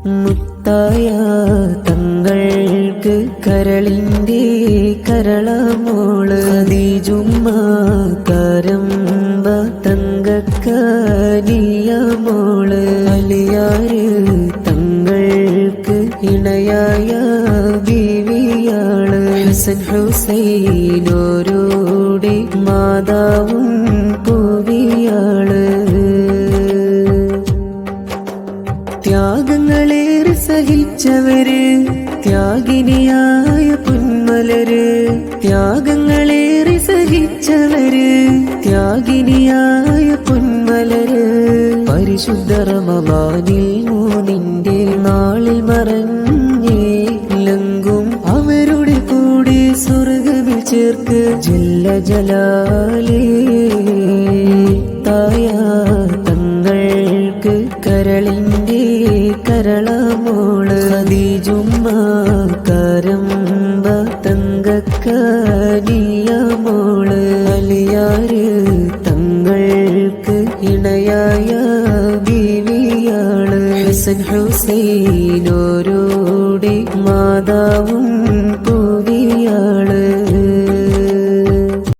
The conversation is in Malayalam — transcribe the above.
മുത്തായ തങ്ങൾക്ക് കരളിൻ്റെ കരളമോള് ഖദീജുമ്മ കരമ്പ തങ്കക്കനിയ മോള് അലിയാര് തങ്ങൾക്ക് ഇണയായ ബീവിയാള് ഹസൻ ഹുസൈനോരോടെ മാതാവും പൂവിയാള് ത്യാഗങ്ങളേറെ സഹിച്ചവര് ത്യാഗിനിയായ പൊന്മലര് ത്യാഗങ്ങളേറെ സഹിച്ചവര് ത്യാഗിനിയായ പൊന്മലര് പരിശുദ്ധ റമളാനിൽ മൂന്നിന്റെ നാളിൽ മറഞ്ഞേ ലങ്കും അവരുടെ കൂടെ സ്വർഗ്ഗത്തിൽ ചേർക്ക് ജല്ല ജലാലേ തായ തങ്ങൾക്ക് കരളിൻ്റെ കരളമോള് ഖദീജുമ്മ കരമ്പ തങ്കക്കനിയ മോള് അലിയാര് തങ്ങൾക്ക് ഇണയായ ബീവിയാള് ഹസൻ ഹുസൈനോരോടെ മാതാവും